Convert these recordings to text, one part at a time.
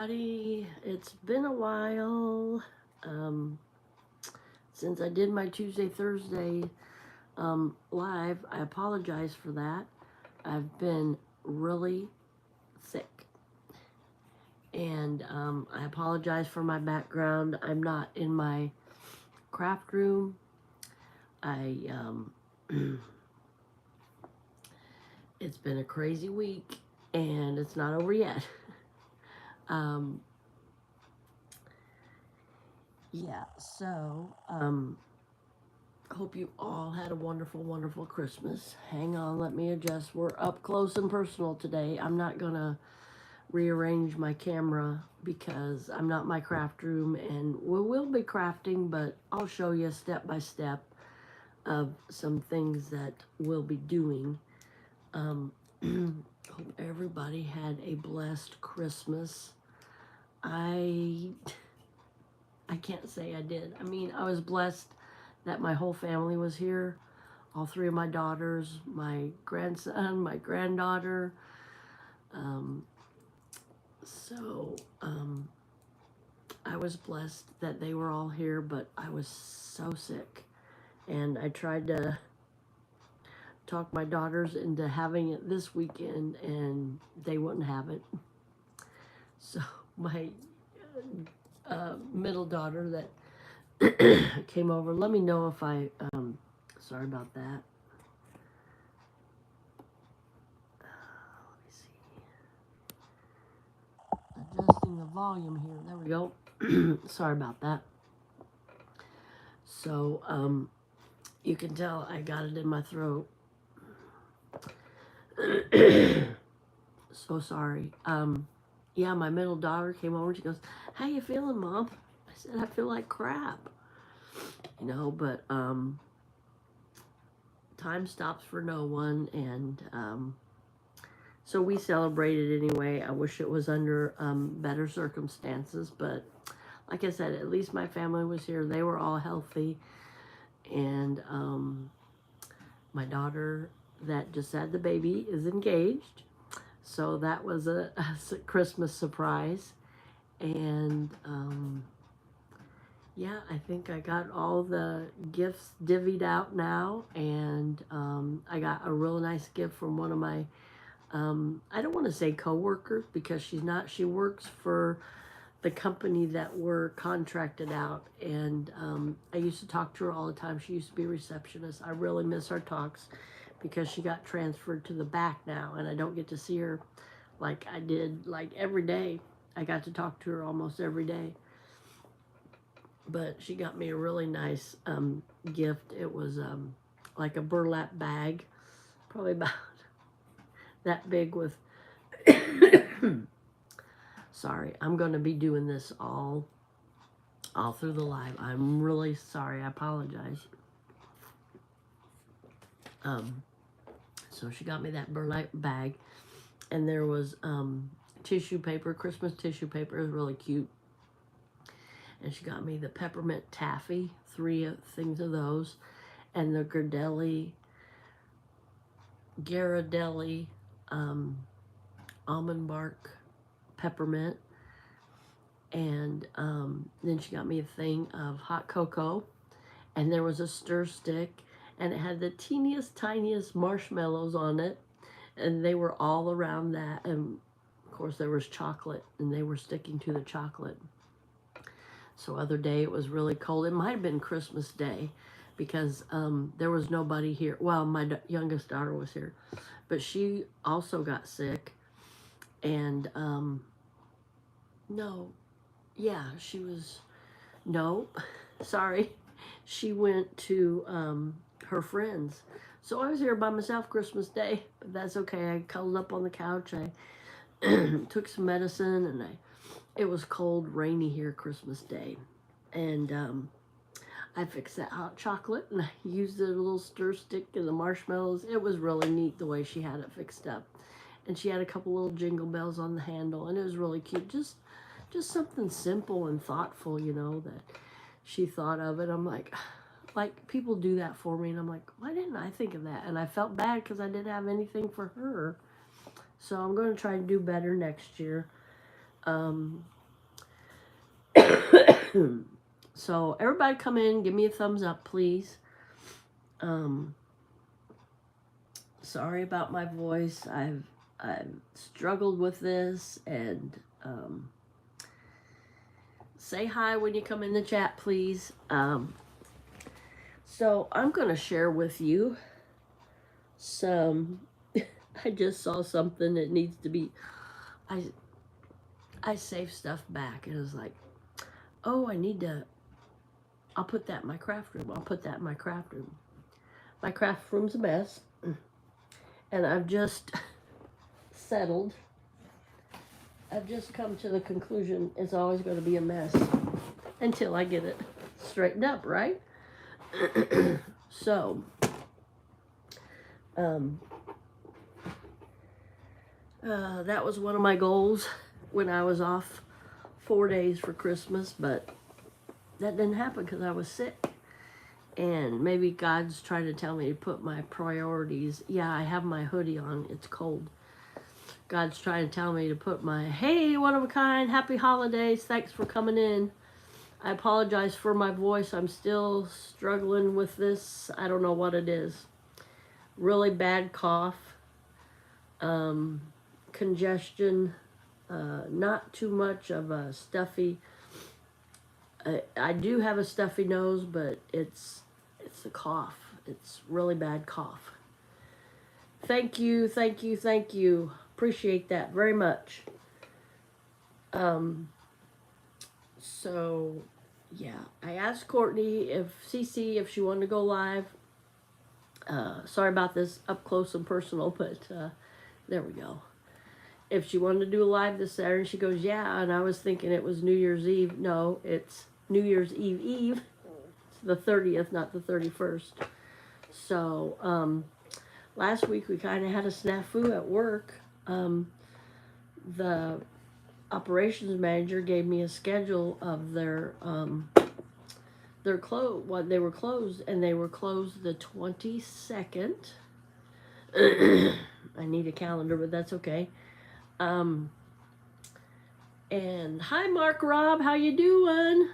Everybody, it's been a while um, since I did my Tuesday, Thursday live. I apologize for that. I've been really sick, and I apologize for my background. I'm not in my craft room. I it's been a crazy week, and it's not over yet. um, yeah, so hope you all had a wonderful, wonderful Christmas. Hang on, let me adjust. We're up close and personal today. I'm not gonna rearrange my camera because I'm not in my craft room, and we will be crafting, but I'll show you step by step of some things that we'll be doing. Hope everybody had a blessed Christmas. I can't say I did. I mean, I was blessed that my whole family was here. All three of my daughters, my grandson, my granddaughter. Um, so I was blessed that they were all here, but I was so sick. And I tried to talk my daughters into having it this weekend, and they wouldn't have it. So my middle daughter that came over, let me know if I, sorry about that. Adjusting the volume here. There we go. Sorry about that. So, you can tell I got it in my throat. So sorry. Yeah, my middle daughter came over and she goes, "How you feeling, Mom?" I said, "I feel like crap." But time stops for no one, and so we celebrated anyway. I wish it was under better circumstances, but like I said, at least my family was here. They were all healthy, and my daughter that just had the baby is engaged, so that was a Christmas surprise. And yeah, I think I got all the gifts divvied out now, and I got a real nice gift from one of my I don't want to say coworkers because she's not. She works for the company that we're contracted out, and I used to talk to her all the time. She used to be a receptionist. I really miss our talks because she got transferred to the back now, and I don't get to see her like I did like every day. I got to talk to her almost every day. But she got me a really nice gift. It was like a burlap bag, probably about that big with sorry, I'm going to be doing this all through the live. I'm really sorry. I apologize. So she got me that burlap bag, and there was tissue paper, Christmas tissue paper. It was really cute. And she got me the peppermint taffy, 3 things of those, and the Ghirardelli almond bark peppermint. And then she got me a thing of hot cocoa, and there was a stir stick, and it had the teeniest, tiniest marshmallows on it, and they were all around that. And of course, there was chocolate, and they were sticking to the chocolate. So other day it was really cold. It might have been Christmas Day because there was nobody here. Well, my youngest daughter was here, but she also got sick. And no, yeah, she was, no, sorry. She went to her friends. So I was here by myself Christmas Day, but that's okay. I cuddled up on the couch. I took some medicine, and it was cold, rainy here Christmas Day. And I fixed that hot chocolate, and I used the little stir stick and the marshmallows. It was really neat the way she had it fixed up. And she had a couple little jingle bells on the handle, and it was really cute. Just something simple and thoughtful, that she thought of it. I'm like people do that for me, and I'm like, why didn't I think of that? And I felt bad because I didn't have anything for her. So I'm going to try to do better next year. Um, so everybody come in, give me a thumbs up, please. Sorry about my voice. I've struggled with this, and say hi when you come in the chat, please. So I'm gonna share with you some. I just saw something that needs to be. I save stuff back, and it was like, oh, I need to. I'll put that in my craft room. I'll put that in my craft room. My craft room's a mess, and I've just settled. I've just come to the conclusion it's always going to be a mess until I get it straightened up, right? So, that was one of my goals when I was off 4 days for Christmas, but that didn't happen because I was sick. And maybe God's trying to tell me to put my priorities. Yeah, I have my hoodie on. It's cold. God's trying to tell me to put my, hey, one of a kind, happy holidays. Thanks for coming in. I apologize for my voice. I'm still struggling with this. I don't know what it is. Really bad cough. Congestion. Not too much of a stuffy. I do have a stuffy nose, but it's a cough. It's really bad cough. Thank you, thank you, thank you. Appreciate that very much. So, yeah, I asked Courtney if she wanted to go live. Sorry about this up close and personal, but there we go. If she wanted to do a live this Saturday, she goes, yeah, and I was thinking it was New Year's Eve. No, it's New Year's Eve. It's the 30th, not the 31st. So, last week we kind of had a snafu at work. The operations manager gave me a schedule of their what they were closed, and they were closed the 22nd. I need a calendar, but that's okay. And hi, Mark Rob, how you doing?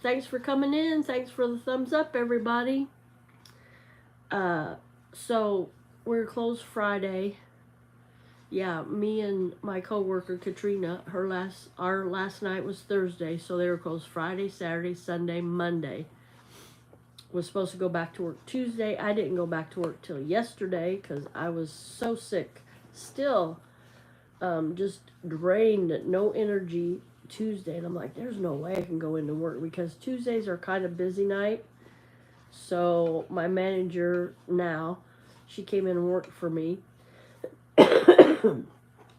Thanks for coming in. Thanks for the thumbs up, everybody. So we're closed Friday. Yeah, me and my coworker Katrina, our last night was Thursday, so they were closed Friday, Saturday, Sunday, Monday. Was supposed to go back to work Tuesday. I didn't go back to work till yesterday because I was so sick. Still, just drained, no energy Tuesday, and I'm like, there's no way I can go into work because Tuesdays are kind of busy night. So my manager now, she came in and worked for me.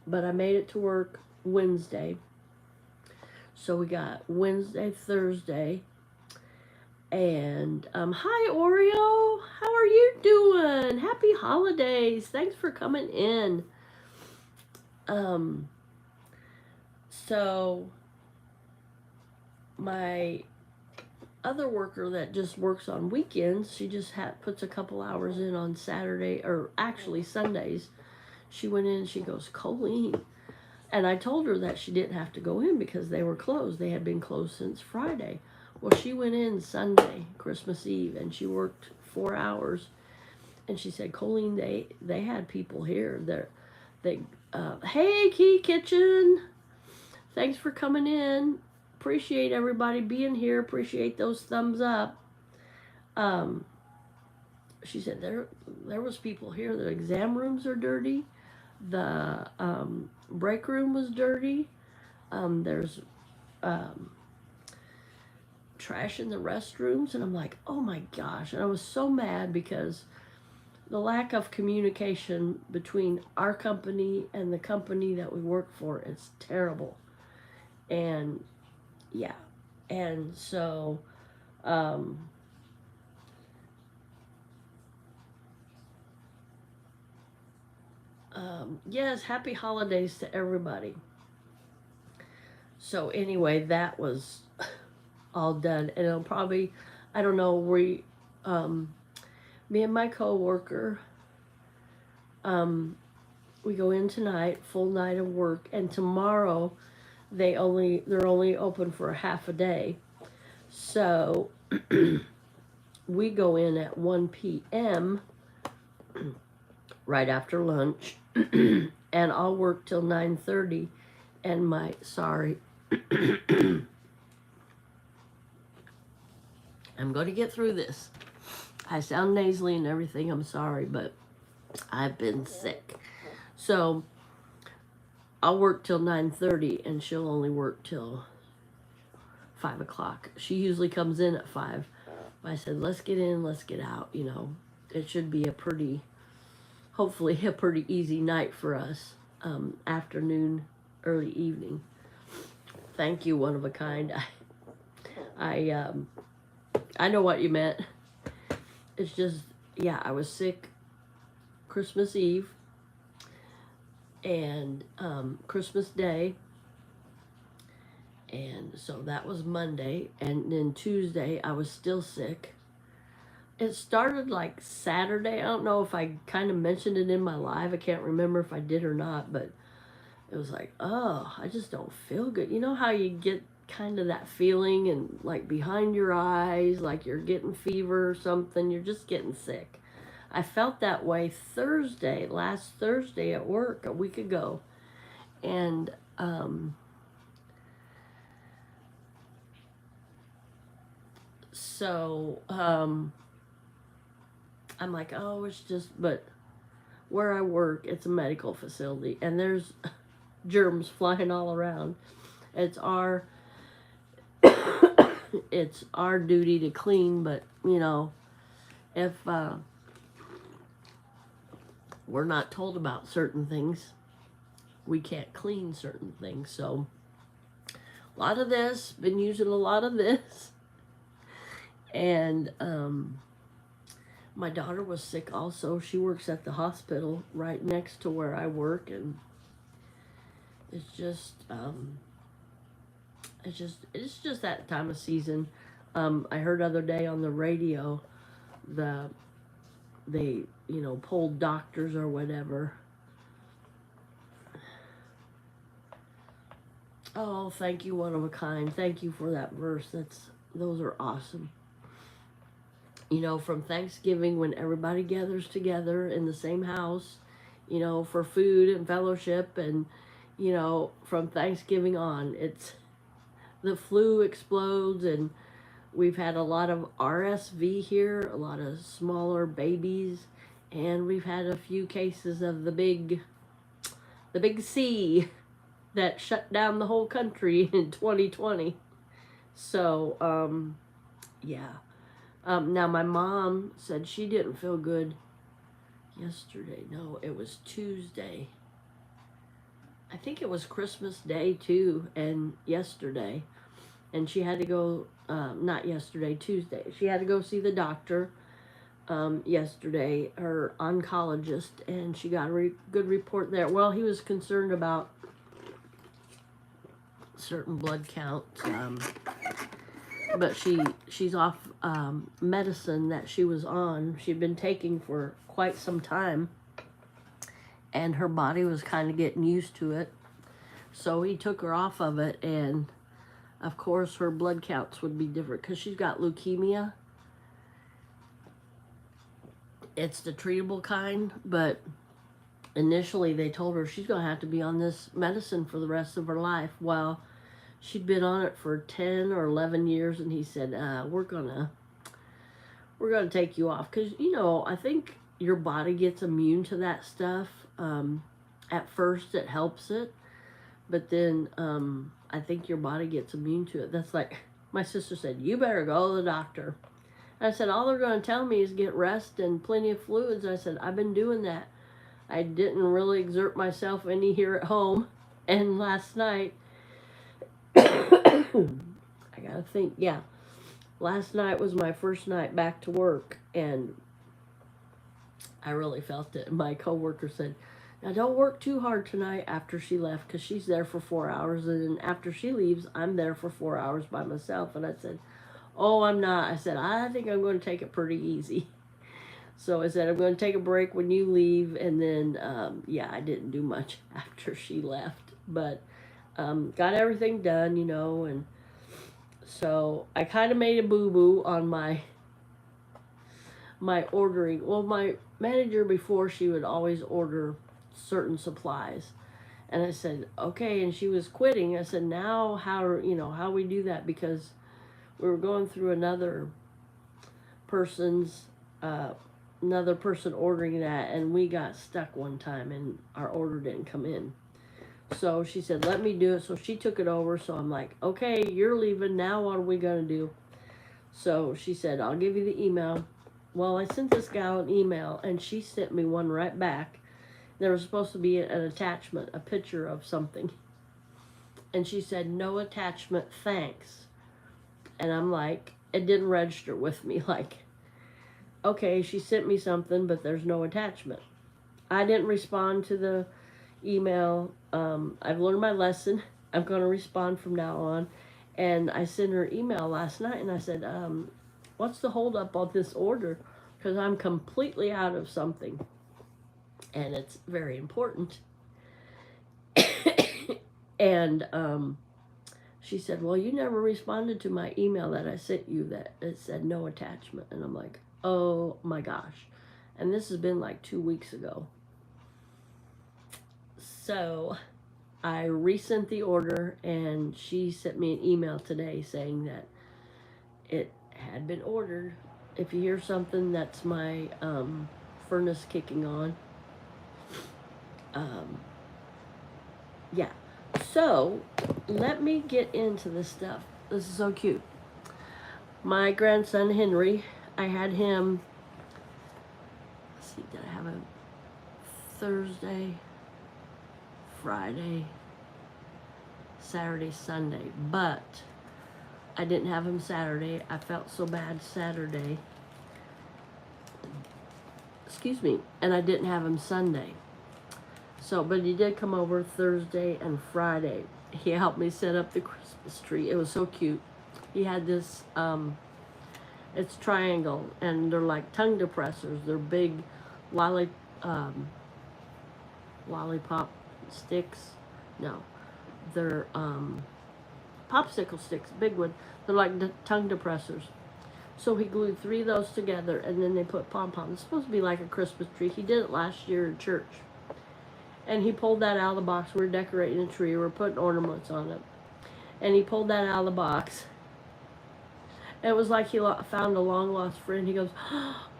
But I made it to work Wednesday. So we got Wednesday, Thursday. And hi Oreo, how are you doing? Happy holidays. Thanks for coming in. So my other worker that just works on weekends, she just puts a couple hours in on Saturday, or actually Sundays. She went in and she goes, Colleen. And I told her that she didn't have to go in because they were closed. They had been closed since Friday. Well, she went in Sunday, Christmas Eve, and she worked 4 hours. And she said, Colleen, they had people here. Hey, Key Kitchen. Thanks for coming in. Appreciate everybody being here. Appreciate those thumbs up. She said there was people here. The exam rooms are dirty. The break room was dirty. There's trash in the restrooms, and I'm like, oh my gosh. And I was so mad because the lack of communication between our company and the company that we work for is terrible. And yeah, and so yes, happy holidays to everybody. So anyway, that was all done, and it'll probably, I don't know, me and my coworker, we go in tonight, full night of work, and tomorrow they're only open for a half a day. So we go in at 1 p.m. right after lunch, and I'll work till 9:30. And I'm going to get through this. I sound nasally and everything. I'm sorry, but I've been sick. So I'll work till 9:30, and she'll only work till 5 o'clock. She usually comes in at 5. I said, let's get in, let's get out. It should be hopefully a pretty easy night for us. Afternoon, early evening. Thank you, one of a kind. I know what you meant. It's just, yeah, I was sick Christmas Eve and Christmas Day. And so that was Monday. And then Tuesday, I was still sick. It started like Saturday. I don't know if I kind of mentioned it in my live. I can't remember if I did or not. But it was like, oh, I just don't feel good. You know how you get kind of that feeling and like behind your eyes, like you're getting fever or something. You're just getting sick. I felt that way last Thursday at work a week ago. And so I'm like, oh, it's just, but where I work, it's a medical facility, and there's germs flying all around. It's our it's our duty to clean, but if we're not told about certain things, we can't clean certain things. So a lot of this, been using a lot of this. And my daughter was sick also. She works at the hospital right next to where I work, and it's just that time of season. I heard other day on the radio they polled doctors or whatever. Oh, thank you, one of a kind. Thank you for that verse. Those are awesome. From Thanksgiving, when everybody gathers together in the same house, for food and fellowship, and from Thanksgiving on, the flu explodes, and we've had a lot of RSV here, a lot of smaller babies, and we've had a few cases of the big C that shut down the whole country in 2020. So, yeah. Now my mom said she didn't feel good yesterday. No, it was Tuesday. I think it was Christmas Day too, and yesterday. And she had to go, not yesterday, Tuesday. She had to go see the doctor yesterday, her oncologist, and she got a good report there. Well, he was concerned about certain blood counts, but she's off medicine that she was on. She'd been taking for quite some time, and her body was kind of getting used to it. So he took her off of it, and of course her blood counts would be different because she's got leukemia. It's the treatable kind, but initially they told her she's going to have to be on this medicine for the rest of her life. Well, she'd been on it for 10 or 11 years, and he said, we're gonna take you off. Because, I think your body gets immune to that stuff. At first, it helps it. But then I think your body gets immune to it. That's like, my sister said, you better go to the doctor. I said, all they're going to tell me is get rest and plenty of fluids. I said, I've been doing that. I didn't really exert myself any here at home. And last night, I gotta think, yeah. Last night was my first night back to work, and I really felt it. My coworker said, now don't work too hard tonight after she left, because she's there for 4 hours, and then after she leaves, I'm there for 4 hours by myself. And I said, oh, I'm not. I said, I think I'm going to take it pretty easy. So I said, I'm going to take a break when you leave, and then, yeah, I didn't do much after she left, but got everything done, you know, and so I kind of made a boo-boo on my ordering. Well, my manager before, she would always order certain supplies. And I said, okay, and she was quitting. I said, now how we do that, because we were going through person's another person ordering that, and we got stuck one time and our order didn't come in. So she said, let me do it. So she took it over. So I'm like, okay, you're leaving. Now what are we going to do? So she said, I'll give you the email. Well, I sent this gal an email, and she sent me one right back. There was supposed to be an attachment, a picture of something. And she said, no attachment, thanks. And I'm like, it didn't register with me. Like, okay, she sent me something, but there's no attachment. I didn't respond to the email. I've learned my lesson. I'm going to respond from now on. And I sent her an email last night, and I said, what's the holdup on this order? Because I'm completely out of something, and it's very important. And she said, well, you never responded to my email that I sent you that it said no attachment. And I'm like, oh my gosh. And this has been like 2 weeks ago. So I resent the order, and she sent me an email today saying that it had been ordered. If you hear something, that's my furnace kicking on. Yeah. So let me get into this stuff. This is so cute. My grandson Henry, I had him, let's see, did I have him Thursday, Friday, Saturday, Sunday, but I didn't have him Saturday. I felt so bad Saturday. Excuse me. And I didn't have him Sunday. So, but he did come over Thursday and Friday. He helped me set up the Christmas tree. It was so cute. He had this, it's triangle, and they're like tongue depressors. They're big lollipop sticks. No, they're popsicle sticks, big one. They're like tongue depressors. So he glued 3 of those together, and then they put pom-poms. It's supposed to be like a Christmas tree. He did it last year in church. And he pulled that out of the box. We're decorating a tree. We're putting ornaments on it. And he pulled that out of the box. It was like he found a long-lost friend. He goes,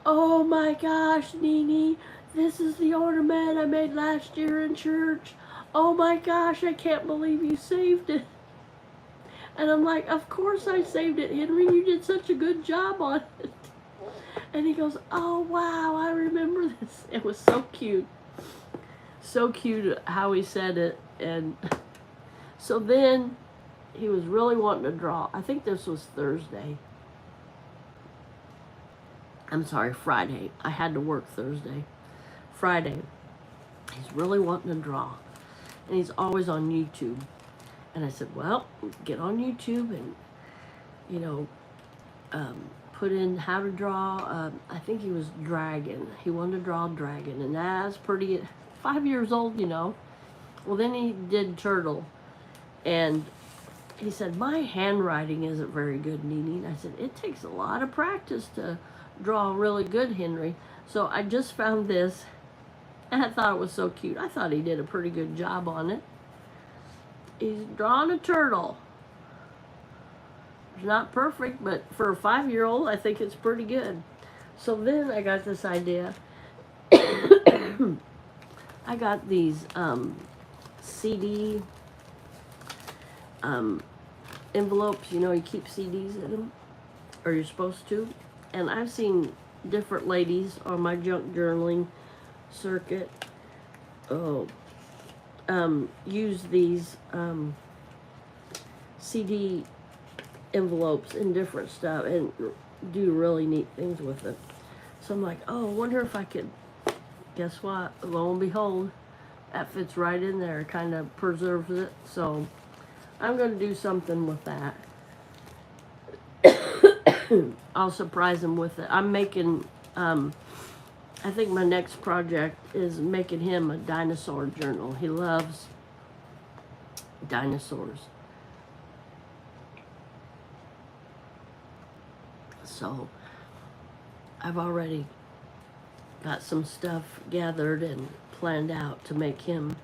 oh my gosh, Nene, this is the ornament I made last year in church. Oh my gosh, I can't believe you saved it. And I'm like, of course I saved it, Henry. You did such a good job on it. And he goes, oh wow, I remember this. It was so cute. So cute how he said it. And so then he was really wanting to draw. I think this was Thursday. I'm sorry, Friday. I had to work Thursday. Friday. He's really wanting to draw. And he's always on YouTube. And I said, well, get on YouTube and, put in how to draw. I think he was dragon. He wanted to draw a dragon. And that's pretty, 5 years old, Well, then he did turtle. And he said, my handwriting isn't very good, Nene. And I said, it takes a lot of practice to draw really good, Henry. So I just found this, and I thought it was so cute. I thought he did a pretty good job on it. He's drawn a turtle. It's not perfect, but for a 5-year-old, I think it's pretty good. So then I got this idea. I got these CD envelopes. You keep CDs in them, or you're supposed to. And I've seen different ladies on my junk journaling circuit use these CD envelopes in different stuff and do really neat things with it. So I'm like, oh, I wonder if I could, guess what? Lo and behold, that fits right in there, kind of preserves it. So I'm going to do something with that. I'll surprise him with it. I'm making, I think my next project is making him a dinosaur journal. He loves dinosaurs. So I've already got some stuff gathered and planned out to make him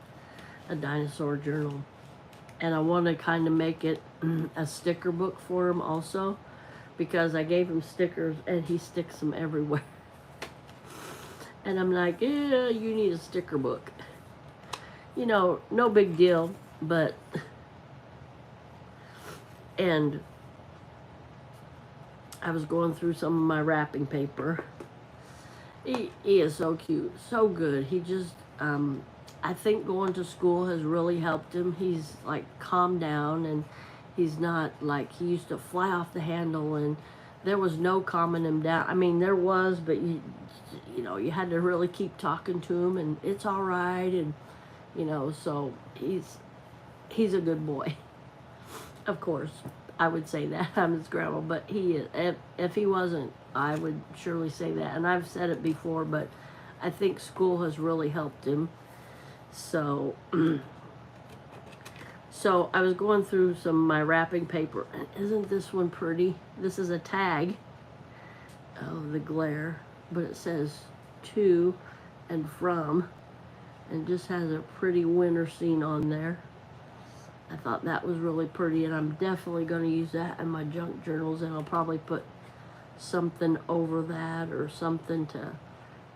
a dinosaur journal. And I want to kind of make it a sticker book for him also, because I gave him stickers and he sticks them everywhere. And I'm like, yeah, you need a sticker book. You know, no big deal, but, and I was going through some of my wrapping paper. He is so cute, so good. He just, I think going to school has really helped him. He's like calmed down, and he's not like he used to fly off the handle, and there was no calming him down. I mean, there was, but you know, you had to really keep talking to him, and it's all right, and you know, so he's a good boy. Of course, I would say that. I'm his grandma, but he is. If he wasn't, I would surely say that. And I've said it before, but I think school has really helped him. So, so I was going through some of my wrapping paper, and isn't this one pretty? This is a tag. Oh, the glare, but it says to and from, and just has a pretty winter scene on there. I thought that was really pretty, and I'm definitely going to use that in my junk journals, and I'll probably put something over that or something to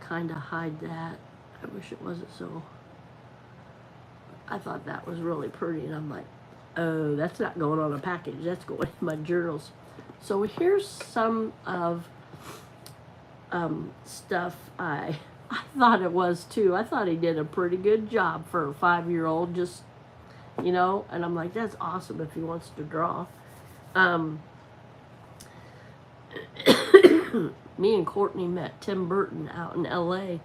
kind of hide that. I wish it wasn't so. I thought that was really pretty, and I'm like, oh, that's not going on a package. That's going in my journals. So here's some of stuff I thought it was too. I thought he did a pretty good job for a 5-year-old, just, you know, and I'm like, that's awesome if he wants to draw. Me and Courtney met Tim Burton out in LA,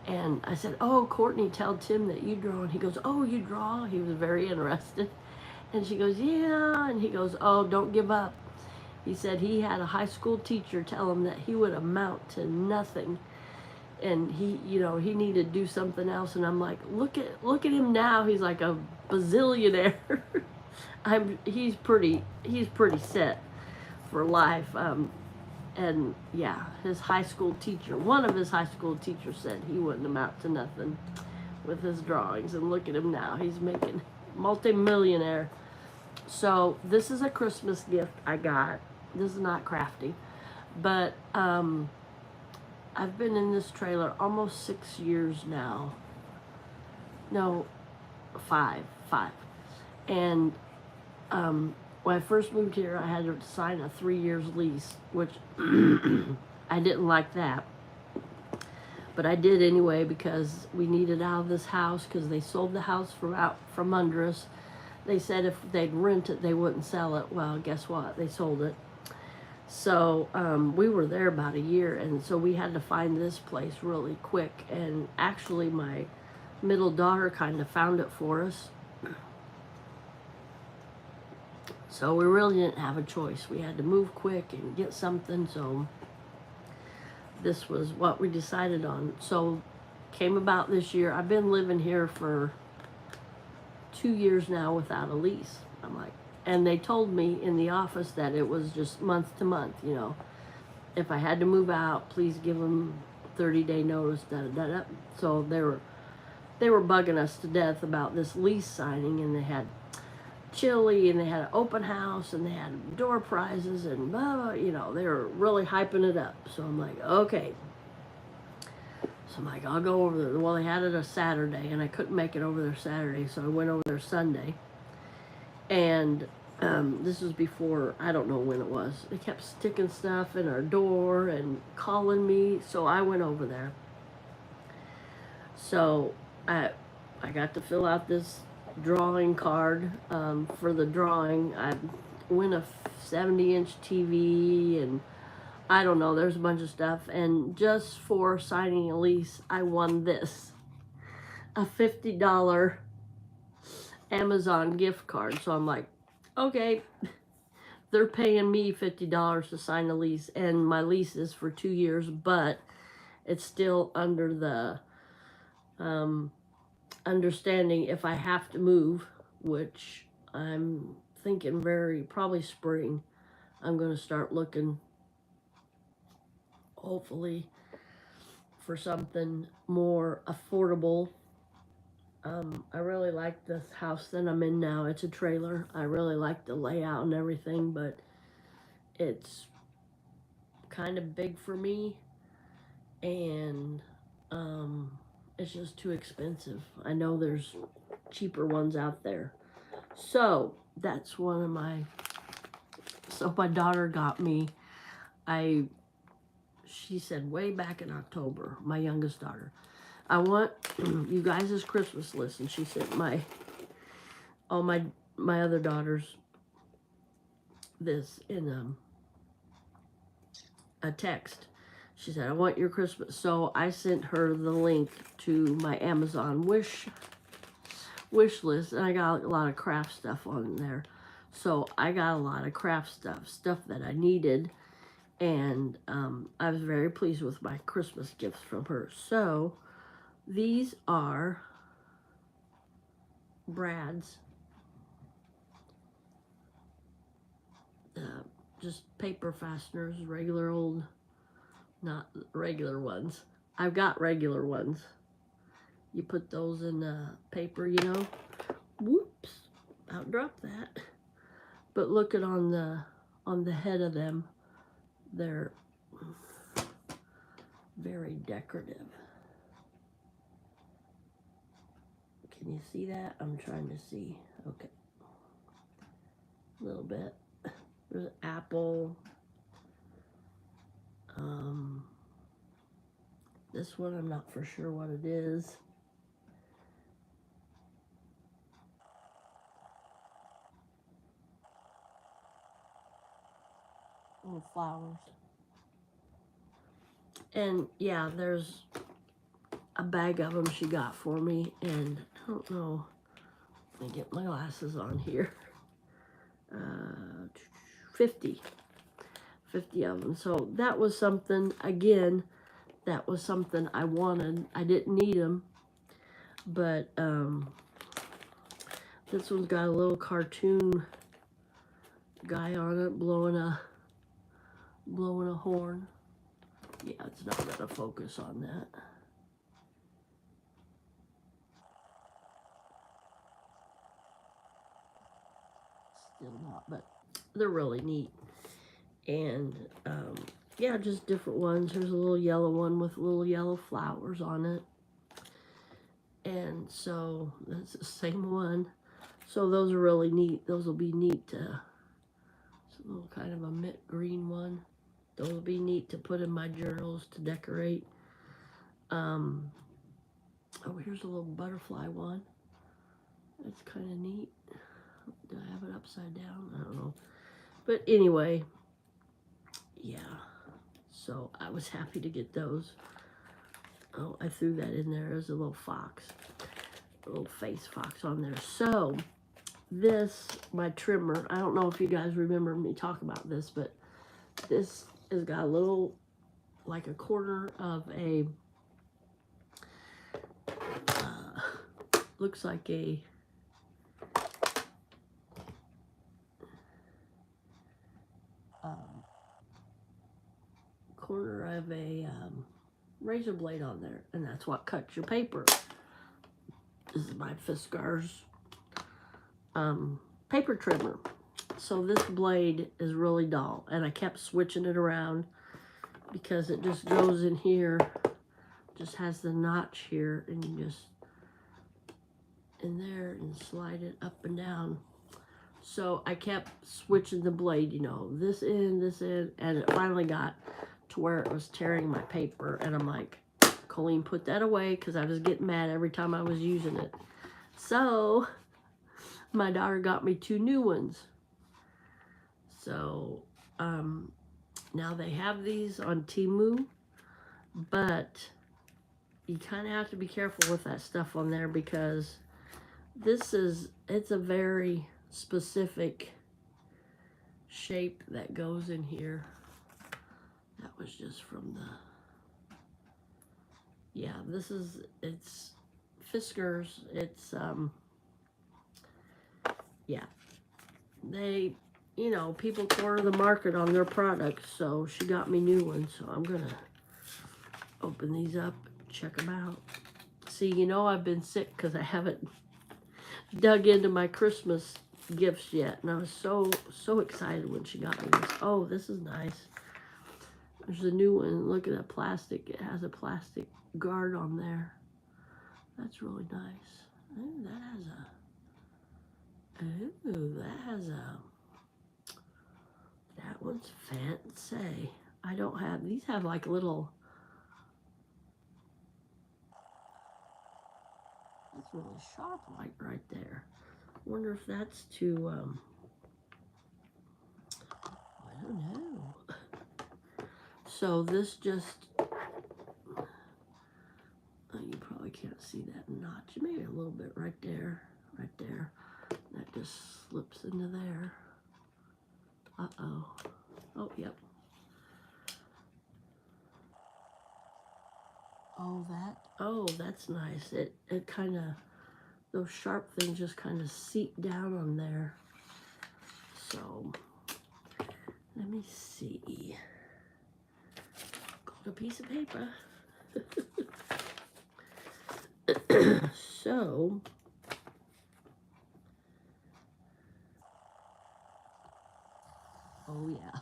and I said, oh, Courtney, tell Tim that you draw. And he goes, oh, you draw? He was very interested. And she goes, yeah. And he goes, oh, don't give up. He said he had a high school teacher tell him that he would amount to nothing, and he, you know, he needed to do something else. And I'm like, look at him now. He's like a bazillionaire. He's pretty set for life. And yeah, his high school teacher, one of his high school teachers said he wouldn't amount to nothing with his drawings. And look at him now. He's making multi-millionaire. So this is a Christmas gift I got. This is not crafty, but I've been in this trailer almost 6 years now. No, five. And when I first moved here, I had to sign a 3 years lease, which I didn't like that. But I did anyway, because we needed out of this house, because they sold the house from under us. They said if they'd rent it, they wouldn't sell it. Well, guess what? They sold it. So we were there about a year, and so we had to find this place really quick. And actually, my middle daughter kind of found it for us. So we really didn't have a choice. We had to move quick and get something. So this was what we decided on. So came about this year. I've been living here for 2 years now without a lease. I'm like, and they told me in the office that it was just month to month, you know. If I had to move out, please give them 30-day notice, da-da-da-da. So they were bugging us to death about this lease signing, and they had chili, and they had an open house, and they had door prizes, and blah, blah, you know, they were really hyping it up. So I'm like, okay. So I'm like, I'll go over there. Well, they had it a Saturday, and I couldn't make it over there Saturday, so I went over there Sunday. And this was before, I don't know when it was. They kept sticking stuff in our door and calling me, so I went over there. So I got to fill out this drawing card for the drawing. I win a 70-inch TV, and I don't know, there's a bunch of stuff. And just for signing a lease, I won this, a $50 Amazon gift card. So I'm like, okay, they're paying me $50 to sign a lease, and my lease is for 2 years, but it's still under the understanding if I have to move, which I'm thinking probably spring, I'm going to start looking, hopefully, for something more affordable. I really like this house that I'm in now. It's a trailer. I really like the layout and everything, but it's kind of big for me, and it's just too expensive. I know there's cheaper ones out there. So that's one of so my daughter got me, she said way back in October, my youngest daughter, I want you guys' Christmas list. And she sent all my other daughters this in a text. She said, I want your Christmas. So I sent her the link to my Amazon wish list, and I got a lot of craft stuff on there. So I got a lot of craft stuff that I needed, and I was very pleased with my Christmas gifts from her. So these are Brad's just paper fasteners, regular old, not regular ones. I've got regular ones. You put those in paper, you know. Whoops, about dropped that. But look at on the head of them, they're very decorative. Can you see that? I'm trying to see. Okay, a little bit. There's an apple. This one I'm not for sure what it is. Little flowers. And yeah, there's a bag of them she got for me, and I don't know. Let me get my glasses on here. 50 of them. So that was something, again, that was something I wanted. I didn't need them, but this one's got a little cartoon guy on it blowing a horn. Yeah, it's not gonna focus on that. Still not, but they're really neat. And yeah, just different ones. There's a little yellow one with little yellow flowers on it. And so that's the same one. So those are really neat. Those will be neat to, it's a little kind of a mint green one. Those will be neat to put in my journals to decorate. Oh, here's a little butterfly one. That's kind of neat. Do I have it upside down? I don't know. But anyway, yeah. So I was happy to get those. Oh, I threw that in there as a little fox. A little face fox on there. So this, my trimmer, I don't know if you guys remember me talking about this, but this has got a little, like a corner of a, looks like a, corner of a razor blade on there, and that's what cuts your paper. This is my Fiskars paper trimmer. So this blade is really dull, and I kept switching it around because it just goes in here, just has the notch here, and you just in there and slide it up and down. So I kept switching the blade, you know, this in, and it finally got to where it was tearing my paper, and I'm like, Colleen, put that away, because I was getting mad every time I was using it. So my daughter got me 2 new ones. So now they have these on Temu, but you kind of have to be careful with that stuff on there, because it's a very specific shape that goes in here. That was just from the, yeah, it's Fiskars. It's, yeah, they, you know, people corner the market on their products, so she got me new ones. So I'm gonna open these up, check them out. See, you know, I've been sick because I haven't dug into my Christmas gifts yet, and I was so excited when she got me this. Oh, this is nice. There's a new one. Look at that plastic. It has a plastic guard on there. That's really nice. Ooh, that has a, that one's fancy. I don't have, these have like little, that's really sharp like right there. I wonder if that's to, I don't know. So this just, oh, you probably can't see that notch. Maybe a little bit right there, right there. That just slips into there. Uh-oh. Oh, yep. Oh, that's nice. It kind of, those sharp things just kind of seep down on there. So, let me see. Got a piece of paper. So, oh yeah,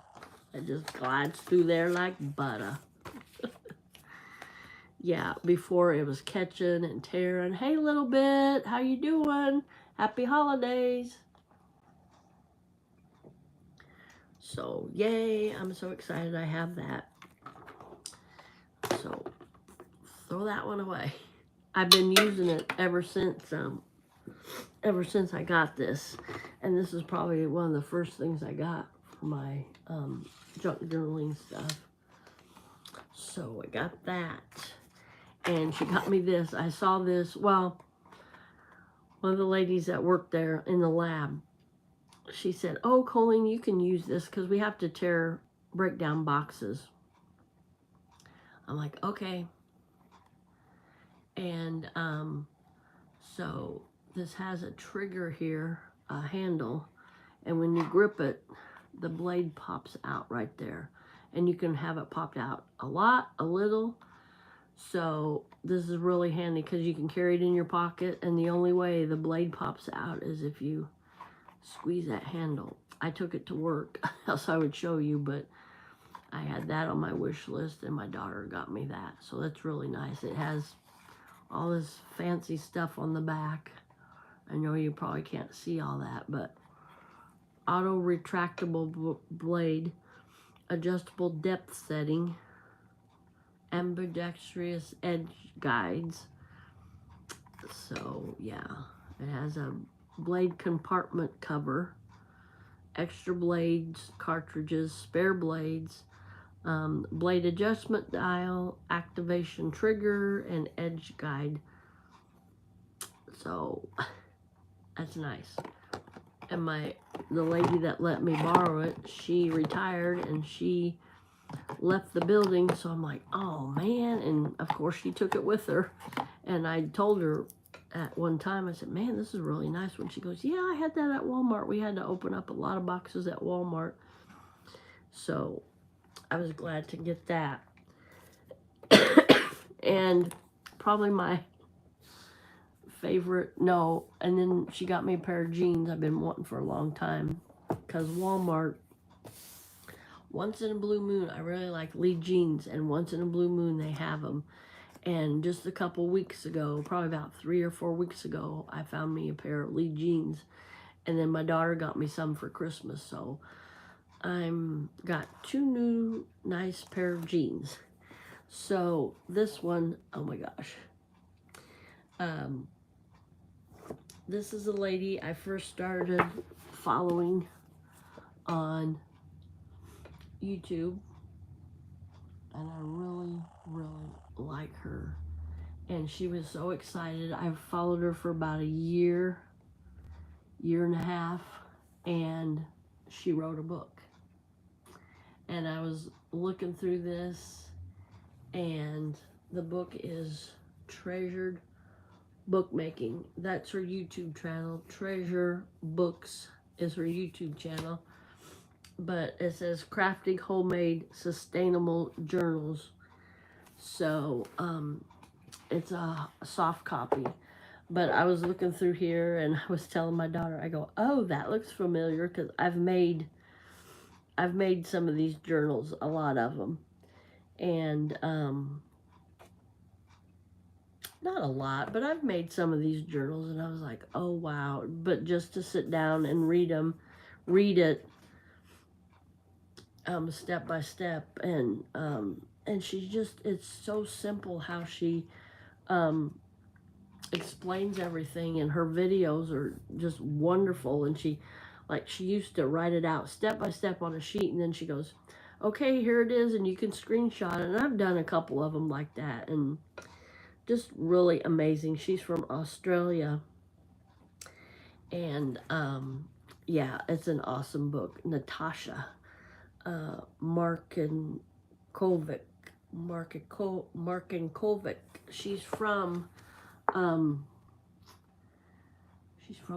it just glides through there like butter. Yeah, before it was catching and tearing. Hey, little bit, how you doing? Happy holidays. So, yay, I'm so excited I have that. So, throw that one away. I've been using it ever since I got this. And this is probably one of the first things I got for my junk journaling stuff. So, I got that. And she got me this. I saw this, well, one of the ladies that worked there in the lab, she said, oh, Colleen, you can use this because we have to break down boxes. I'm like, okay. And so this has a trigger here, a handle, and when you grip it, the blade pops out right there. And you can have it popped out a lot, a little. So this is really handy because you can carry it in your pocket, and the only way the blade pops out is if you squeeze that handle. I took it to work, else I would show you, but I had that on my wish list, and my daughter got me that. So that's really nice. It has all this fancy stuff on the back. I know you probably can't see all that, but auto retractable blade, adjustable depth setting, ambidextrous edge guides. So yeah, it has a blade compartment cover, extra blades, cartridges, spare blades, blade adjustment dial, activation trigger, and edge guide. So that's nice. And the lady that let me borrow it, she retired and she left the building, so I'm like, oh man. And of course she took it with her, and I told her at one time, I said, man, this is a really nice one. She goes, yeah, I had that at Walmart. We had to open up a lot of boxes at Walmart, so I was glad to get that. And probably my favorite, no, and then she got me a pair of jeans I've been wanting for a long time, because Walmart, once in a blue moon, I really like Lee jeans, and once in a blue moon they have them. And just a couple weeks ago, probably about 3 or 4 weeks ago, I found me a pair of Lee jeans, and then my daughter got me some for Christmas, so I'm got 2 new nice pair of jeans. So this one, oh my gosh, this is a lady I first started following on YouTube, and I really like her. And she was so excited. I've followed her for about a year and a half, and she wrote a book. And I was looking through this, and the book is Treasured Bookmaking. That's her YouTube channel, Treasure Books is her YouTube channel. But it says Crafty Homemade Sustainable Journals. So it's a soft copy. But I was looking through here and I was telling my daughter, I go, oh, that looks familiar, because I've made some of these journals, a lot of them. And not a lot, but I've made some of these journals, and I was like, oh wow. But just to sit down and read it step by step, and she's just, it's so simple how she explains everything, and her videos are just wonderful. And she used to write it out step by step on a sheet, and then she goes, okay, here it is, and you can screenshot it. And I've done a couple of them like that, and just really amazing. She's from Australia, and yeah, it's an awesome book. Natasha Markinkovic. She's from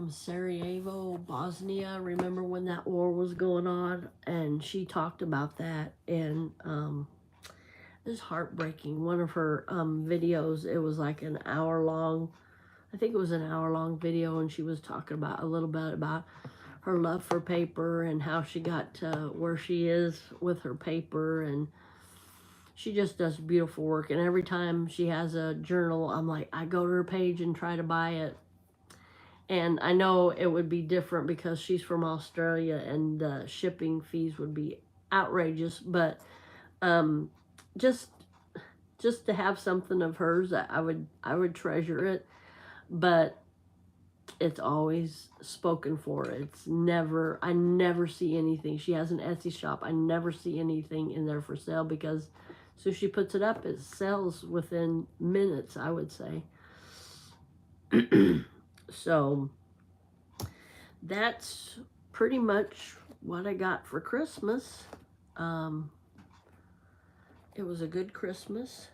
Sarajevo, Bosnia. Remember when that war was going on? And she talked about that, and it was heartbreaking. One of her videos, it was like an hour long. I think it was an hour long video, and she was talking about a little bit about her love for paper and how she got to where she is with her paper. And she just does beautiful work. And every time she has a journal, I'm like, I go to her page and try to buy it. And I know it would be different because she's from Australia, and the shipping fees would be outrageous. But just to have something of hers, I would treasure it. But it's always spoken for. It's never, I never see anything. She has an Etsy shop. I never see anything in there for sale, because so she puts it up, it sells within minutes, I would say. So that's pretty much what I got for Christmas. It was a good Christmas.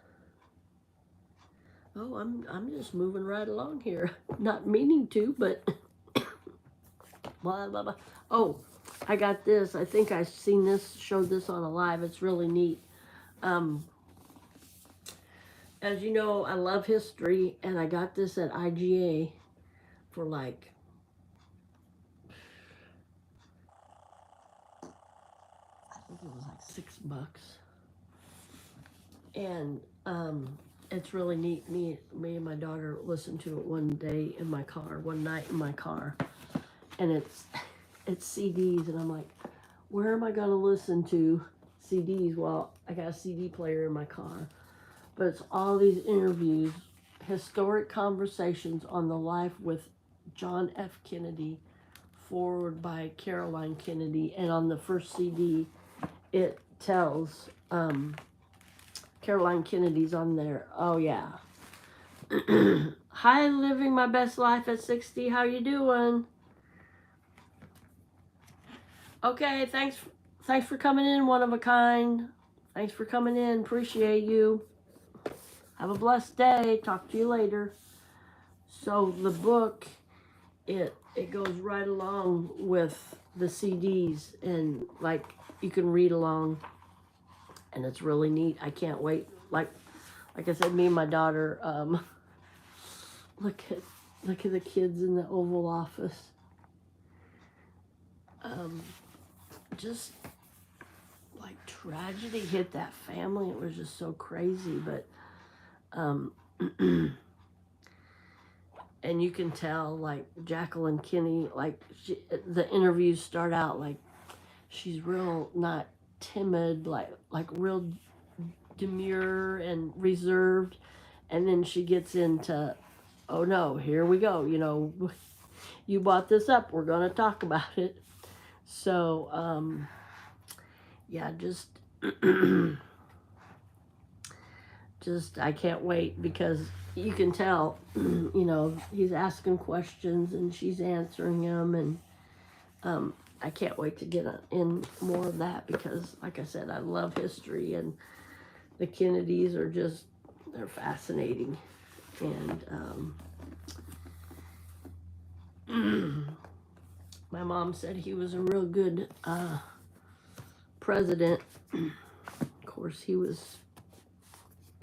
Oh, I'm just moving right along here. Not meaning to, but blah, blah, blah. Oh, I got this. I think I seen this, showed this on a live. It's really neat. As you know, I love history, and I got this at IGA for like, I think it was like $6. And it's really neat. Me and my daughter listened to it one night in my car, and it's CDs, and I'm like, where am I gonna listen to CDs? Well, I got a CD player in my car, but it's all these interviews, historic conversations on the life with John F. Kennedy, forward by Caroline Kennedy. And on the first CD, it tells Caroline Kennedy's on there. Oh yeah. Hi, living my best life at 60. How you doing? Okay, thanks for coming in, one of a kind. Thanks for coming in. Appreciate you. Have a blessed day. Talk to you later. So the book, it goes right along with the CDs, and like you can read along, and it's really neat. I can't wait. Like I said, me and my daughter, look at the kids in the Oval Office. Just like tragedy hit that family. It was just so crazy, but and you can tell, like, Jacqueline Kinney, like, the interviews start out like she's real not timid, like real demure and reserved, and then she gets into, oh no, here we go, you know, you bought this up, we're gonna talk about it. So yeah, just I can't wait, because you can tell, you know, he's asking questions and she's answering them, and I can't wait to get in more of that, because like I said, I love history, and the Kennedys are just, they're fascinating. And My mom said he was a real good president. Of course, he was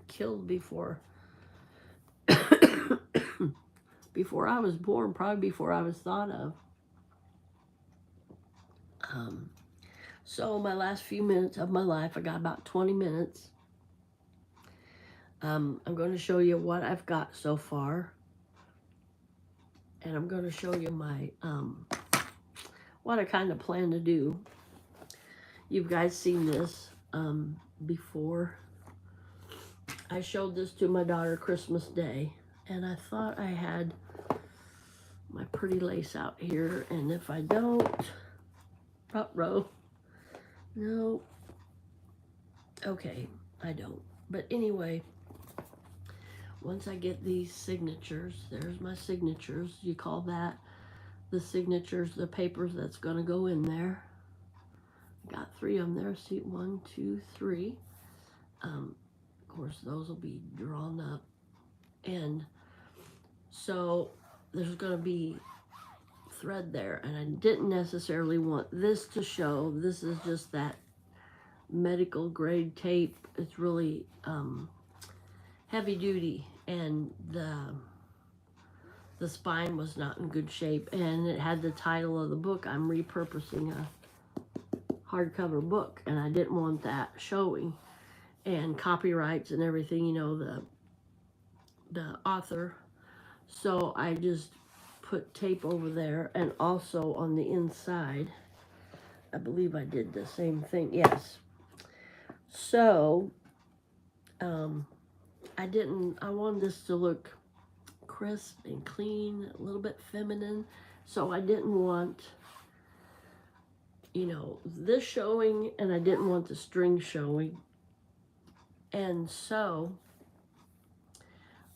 killed before before I was born, probably before I was thought of. So my last few minutes of my life, I got about 20 minutes. I'm going to show you what I've got so far. And I'm going to show you my, what I kind of plan to do. You guys seen this before. I showed this to my daughter Christmas Day. And I thought I had my pretty lace out here. And if I don't, row. No. Okay, I don't. But anyway, once I get these signatures, there's my signatures. You call that the signatures, the papers that's going to go in there. Got 3 of them there. See, 1, 2, 3. Of course, those will be drawn up. And so there's going to be thread there. And I didn't necessarily want this to show. This is just that medical grade tape. It's really heavy duty, and the spine was not in good shape, and it had the title of the book. I'm repurposing a hardcover book, and I didn't want that showing, and copyrights and everything, you know, the author. So I just put tape over there, and also on the inside, I believe I did the same thing. Yes. So I wanted this to look crisp and clean, a little bit feminine. So I didn't want, you know, this showing, and I didn't want the string showing. And so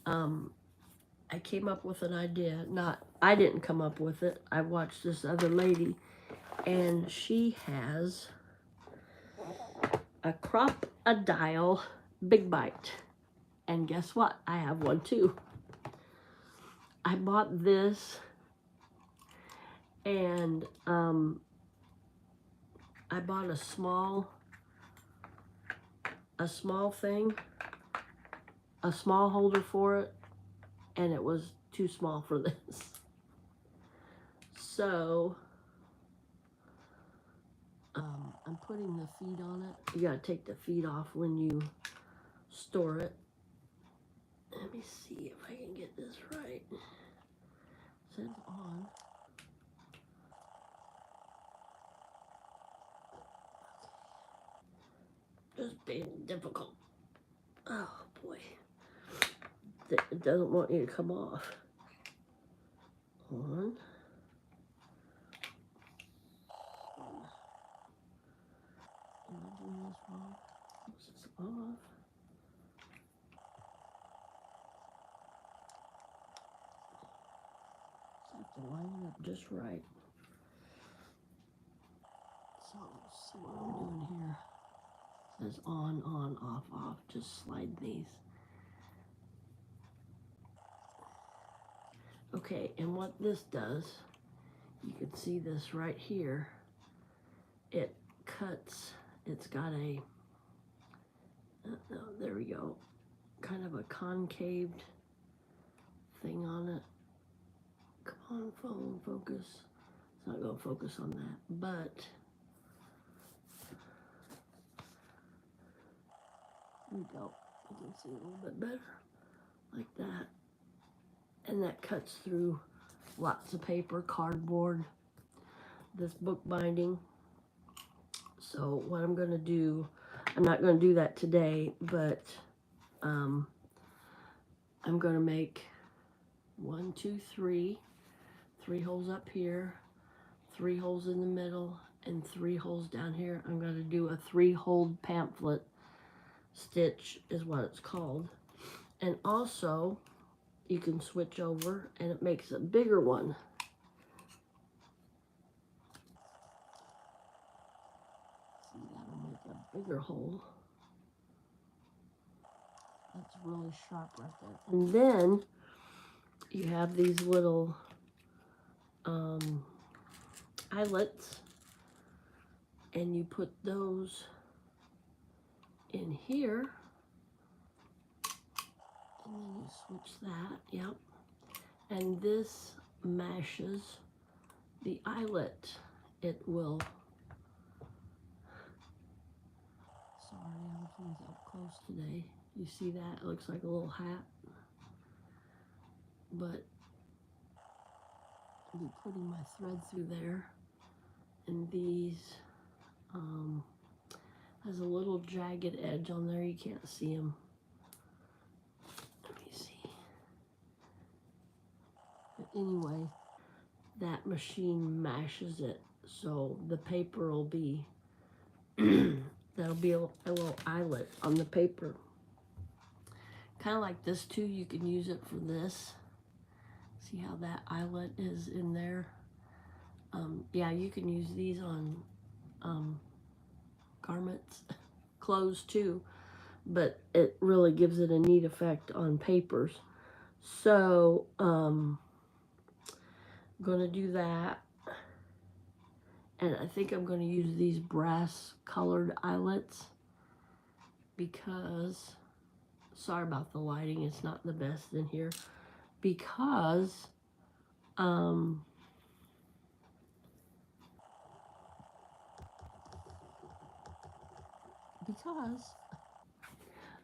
I came up with an idea. I didn't come up with it. I watched this other lady, and she has a crop-a-dial big bite. And guess what? I have one too. I bought this, and I bought a small thing, a small holder for it, and it was too small for this. So I'm putting the feet on it. You gotta take the feet off when you store it. Let me see if I can get this right. It says on. Just being difficult. Oh boy. It doesn't want you to come off. On. Am I doing this wrong? This is off. I have to line it up just right. So let's see what I'm doing here. It says on, off, off. Just slide these. Okay, and what this does, you can see this right here. It cuts, it's got a, there we go, kind of a concaved thing on it. Come on, phone, focus. It's not going to focus on that, but there we go. You can see a little bit better, like that. And that cuts through lots of paper, cardboard, this book binding. So what I'm going to do, I'm not going to do that today, but I'm going to make 1, 2, 3 holes up here, 3 holes in the middle, and 3 holes down here. I'm going to do a 3-hole pamphlet stitch is what it's called. And also, you can switch over, and it makes a bigger one. See, that'll make a bigger hole. That's really sharp right there. And then you have these little, eyelets, and you put those in here, and then you switch that, yep, and this mashes the eyelet. It will, sorry, everything's up close today. You see that? It looks like a little hat, but I'll be putting my thread through there, and these has a little jagged edge on there. You can't see them. Let me see. But anyway, that machine mashes it, so the paper will be that'll be a little eyelet on the paper. Kind of like this too. You can use it for this. See how that eyelet is in there? Yeah, you can use these on garments, clothes too, but it really gives it a neat effect on papers. So I'm gonna do that, and I think I'm gonna use these brass colored eyelets because, sorry about the lighting, it's not the best in here, because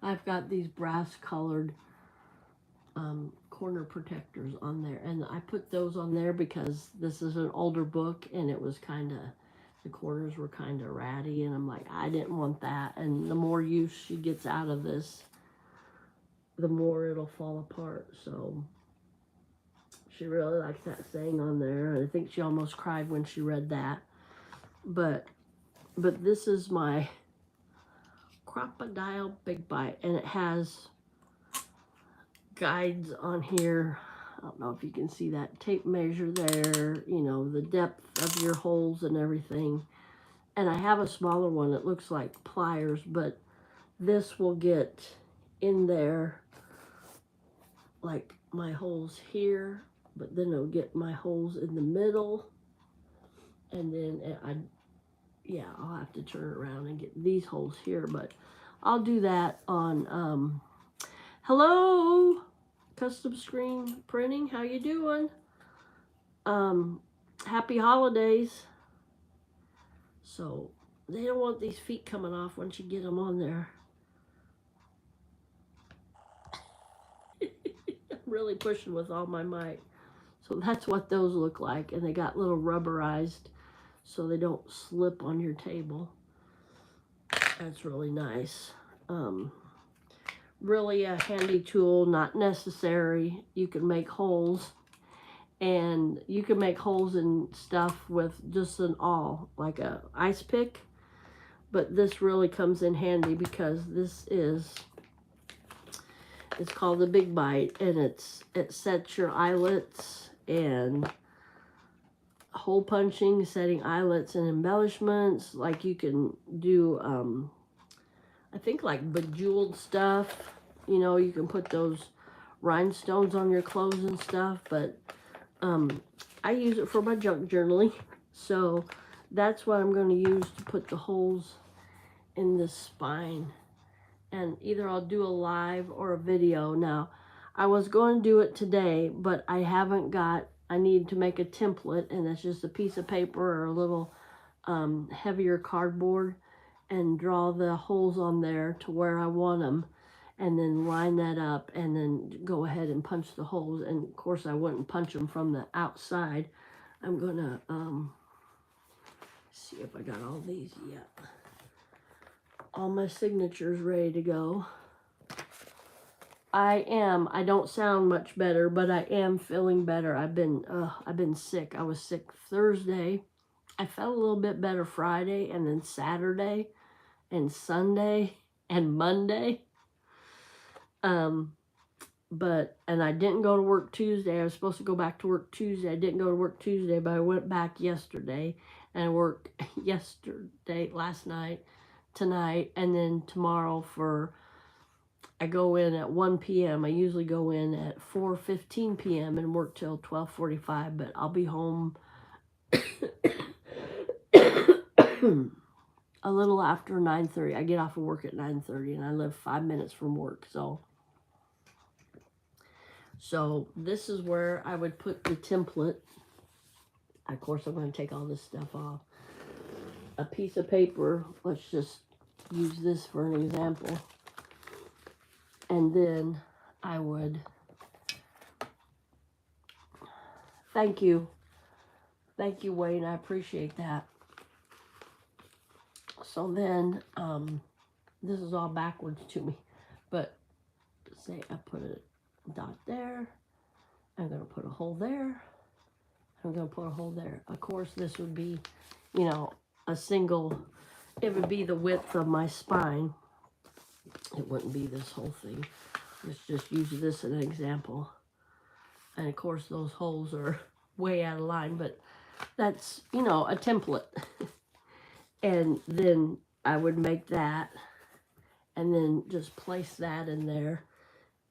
I've got these brass colored corner protectors on there, and I put those on there because this is an older book and it was kind of, the corners were kind of ratty, and I'm like, I didn't want that, and the more use she gets out of this, the more it'll fall apart. So she really likes that saying on there, and I think she almost cried when she read that. But this is my Crocodile Big Bite, and it has guides on here. I don't know if you can see that tape measure there, you know, the depth of your holes and everything. And I have a smaller one that looks like pliers, but this will get in there like my holes here, but then it'll get my holes in the middle, and then I'll have to turn it around and get these holes here, but I'll do that on hello, Custom Screen Printing, how you doing? Happy holidays. So they don't want these feet coming off once you get them on there. I'm really pushing with all my might. So that's what those look like, and they got little rubberized so they don't slip on your table. That's really nice. Really a handy tool, not necessary. You can make holes, and you can make holes in stuff with just an awl, like a ice pick, but this really comes in handy because this is, it's called the Big Bite, and it sets your eyelets and hole punching, setting eyelets and embellishments. Like you can do I think like bejeweled stuff, you know, you can put those rhinestones on your clothes and stuff, but I use it for my junk journaling, so that's what I'm going to use to put the holes in the spine. And either I'll do a live or a video. Now, I was going to do it today, but I haven't got, I need to make a template, and it's just a piece of paper or a little heavier cardboard, and draw the holes on there to where I want them, and then line that up, and then go ahead and punch the holes. And of course I wouldn't punch them from the outside. I'm gonna see if I got all these yet. All my signatures ready to go. I don't sound much better, but I am feeling better. I've been sick. I was sick Thursday. I felt a little bit better Friday, and then Saturday and Sunday and Monday. And I didn't go to work Tuesday. I was supposed to go back to work Tuesday. I didn't go to work Tuesday, but I went back yesterday, and I worked yesterday, last night, tonight, and then tomorrow I go in at 1 p.m. I usually go in at 4:15 p.m. and work till 12:45, but I'll be home a little after 9:30. I get off of work at 9:30 and I live 5 minutes from work. So this is where I would put the template. Of course, I'm going to take all this stuff off. A piece of paper. Let's just use this for an example. And then I would, thank you, Wayne, I appreciate that. So then, this is all backwards to me, but say I put a dot there, I'm going to put a hole there, I'm going to put a hole there. Of course, this would be, you know, a single, it would be the width of my spine. It wouldn't be this whole thing. Let's just use this as an example. And of course, those holes are way out of line, but that's, you know, a template. And then I would make that, and then just place that in there,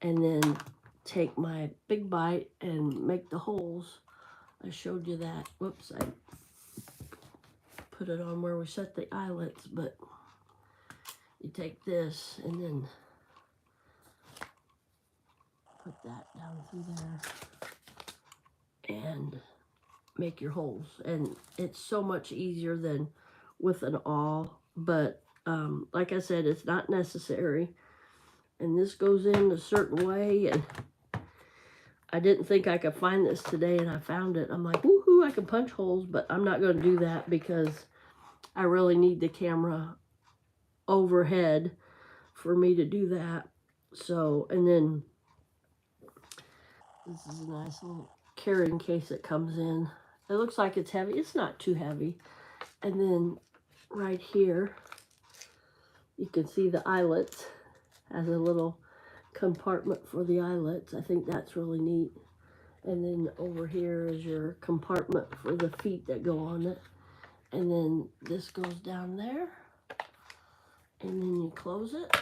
and then take my big bite and make the holes. I showed you that. Whoops, I put it on where we set the eyelets, but you take this and then put that down through there and make your holes. And it's so much easier than with an awl, but like I said, it's not necessary. And this goes in a certain way, and I didn't think I could find this today, and I found it. I'm like, woohoo, I can punch holes, but I'm not going to do that because I really need the camera overhead for me to do that. So, and then this is a nice little carrying case that comes in. It looks like it's heavy. It's not too heavy. And then right here, you can see the eyelets. Has a little compartment for the eyelets. I think that's really neat. And then over here is your compartment for the feet that go on it. And then this goes down there. And then you close it.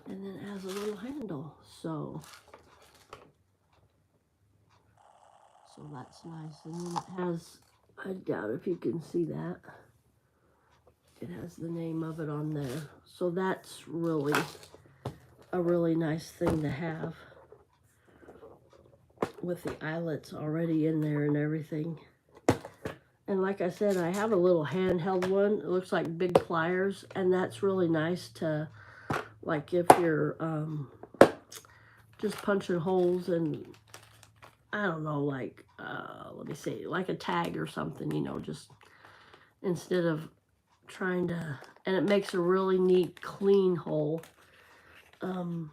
And then it has a little handle. So that's nice. And then it has, I doubt if you can see that, it has the name of it on there. So that's really a really nice thing to have with the eyelets already in there and everything. And like I said, I have a little handheld one. It looks like big pliers, and that's really nice to, like, if you're just punching holes and, I don't know, like, let me see, like a tag or something, you know, just instead of trying to, and it makes a really neat, clean hole. Got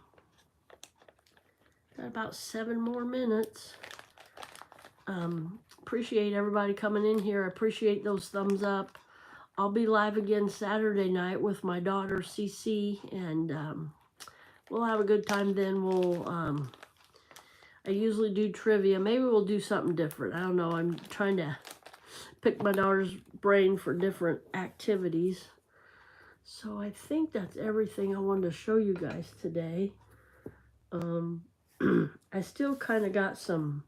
about 7 more minutes. Appreciate everybody coming in here. I appreciate those thumbs up. I'll be live again Saturday night with my daughter, CC, and we'll have a good time then. We'll, I usually do trivia. Maybe we'll do something different. I don't know. I'm trying to pick my daughter's brain for different activities. So I think that's everything I wanted to show you guys today. I still kind of got some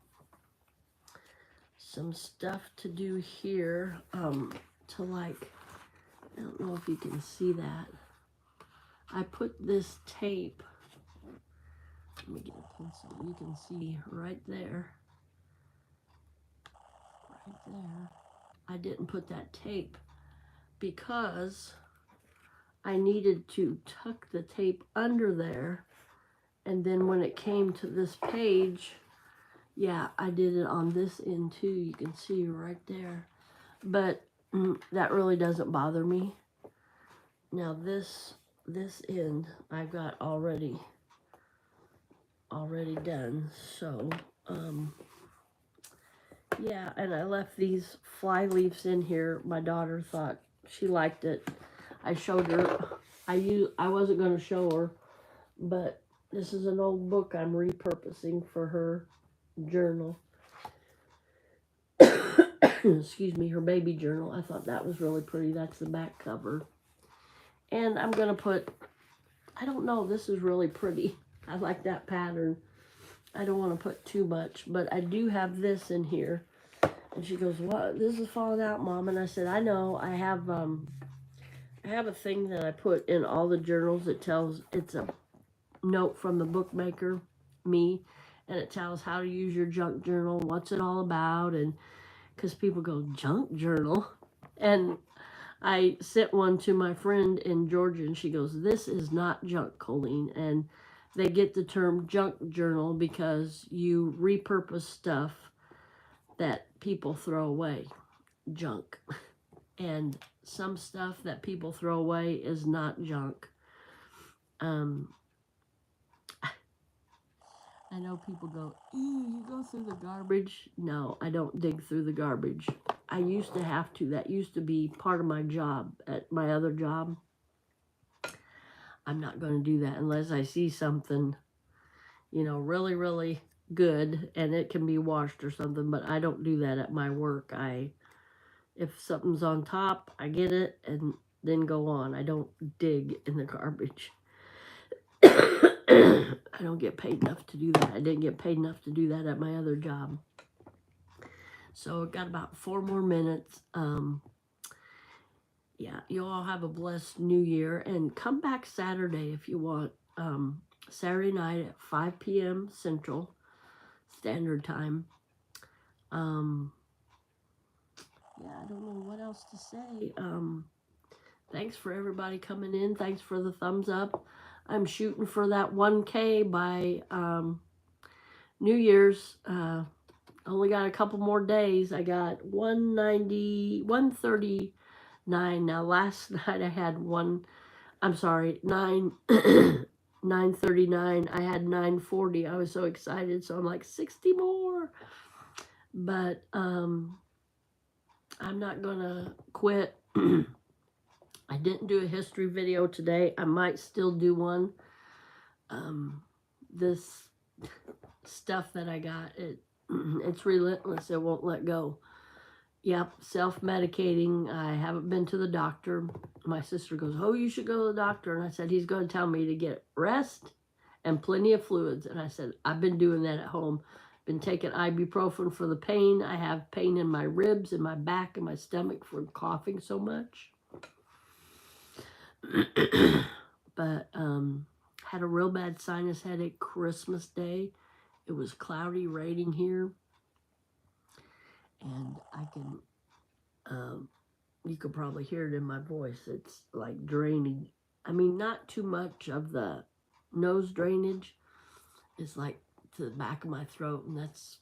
stuff to do here, to, like, I don't know if you can see that. I put this tape, let me get a pencil, you can see right there, I didn't put that tape because I needed to tuck the tape under there, and then when it came to this page, yeah, I did it on this end too. You can see right there. But that really doesn't bother me. Now this end I've got already done. So, yeah, and I left these fly leaves in here. My daughter thought she liked it. I showed her. I wasn't going to show her, but this is an old book I'm repurposing for her journal. Excuse me, her baby journal. I thought that was really pretty. That's the back cover. And I'm going to put, I don't know, this is really pretty. I like that pattern. I don't want to put too much, but I do have this in here. And she goes, what? This is falling out, Mom. And I said, I know. I have a thing that I put in all the journals that tells, it's a note from the bookmaker, me, and it tells how to use your junk journal, what's it all about, and because people go, junk journal? And I sent one to my friend in Georgia, and she goes, this is not junk, Colleen. And they get the term junk journal because you repurpose stuff that people throw away, junk. And some stuff that people throw away is not junk. I know people go, ew, you go through the garbage. No, I don't dig through the garbage. I used to have to. That used to be part of my job at my other job. I'm not going to do that unless I see something, really, really good and it can be washed or something. But I don't do that at my work. If something's on top, I get it and then go on. I don't dig in the garbage. I don't get paid enough to do that. I didn't get paid enough to do that at my other job. So got about 4 more minutes. Yeah, you all have a blessed new year. And come back Saturday if you want. Saturday night at 5 p.m. Central Standard Time. Yeah, I don't know what else to say. Thanks for everybody coming in. Thanks for the thumbs up. I'm shooting for that 1K by New Year's. Only got a couple more days. I got 139. Now last night I had 939. I had 940. I was so excited. So I'm like 60 more. But I'm not gonna quit. I didn't do a history video today. I might still do one. This stuff that I got, it's relentless. It won't let go. Yep, self-medicating. I haven't been to the doctor. My sister goes, oh, you should go to the doctor. And I said, he's going to tell me to get rest and plenty of fluids. And I said, I've been doing that at home. Been taking ibuprofen for the pain. I have pain in my ribs and my back and my stomach from coughing so much. But had a real bad sinus headache Christmas Day. It was cloudy, raining here. And I can, you could probably hear it in my voice. It's like draining. I mean, not too much of the nose drainage. It's like to the back of my throat, and it's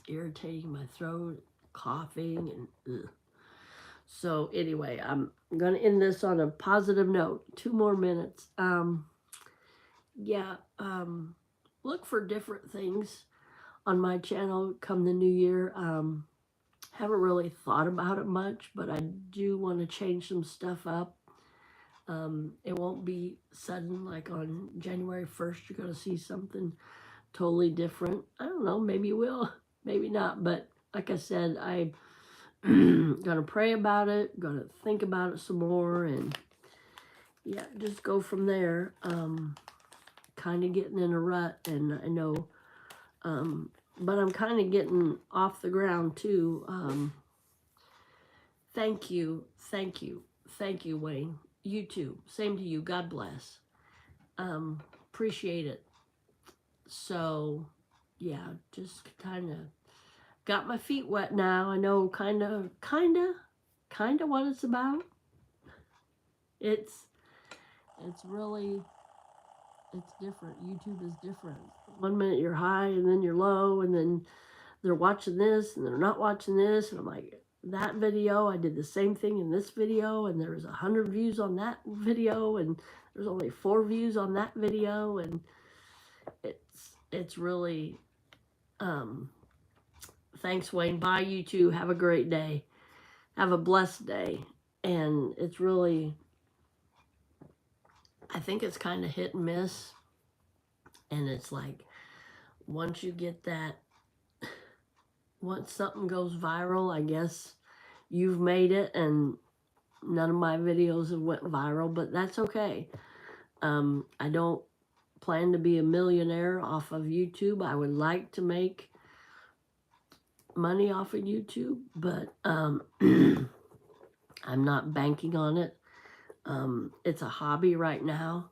irritating my throat, coughing, and ugh. So anyway, I'm going to end this on a positive note. 2 more minutes. Look for different things on my channel come the new year. Haven't really thought about it much, but I do want to change some stuff up. It won't be sudden, like on January 1st, you're going to see something totally different. I don't know, maybe you will, maybe not. But like I said, I'm going to pray about it, going to think about it some more, and yeah, just go from there. Kind of getting in a rut, and I know, but I'm kind of getting off the ground too. Thank you, Wayne. You too. Same to you. God bless. Appreciate it. So, yeah, just kind of got my feet wet now. I know kind of what it's about. It's really, it's different. YouTube is different. 1 minute you're high and then you're low, and then they're watching this and they're not watching this. And I'm like, that video, I did the same thing in this video, and there was 100 views on that video, and there's only 4 views on that video, and it's really, thanks, Wayne. Bye, you too. Have a great day. Have a blessed day. And it's really, I think it's kind of hit and miss. And it's like, once you get that, once something goes viral, I guess you've made it, and none of my videos have went viral, but that's okay. I don't plan to be a millionaire off of YouTube. I would like to make money off of YouTube, but I'm not banking on it. It's a hobby right now.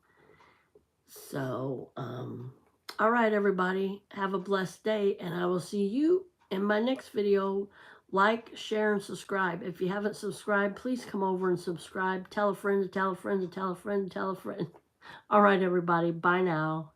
So, all right, everybody, have a blessed day, and I will see you in my next video. Like, share, and subscribe. If you haven't subscribed, please come over and subscribe. Tell a friend to tell a friend to tell a friend to tell a friend. All right, everybody, bye now.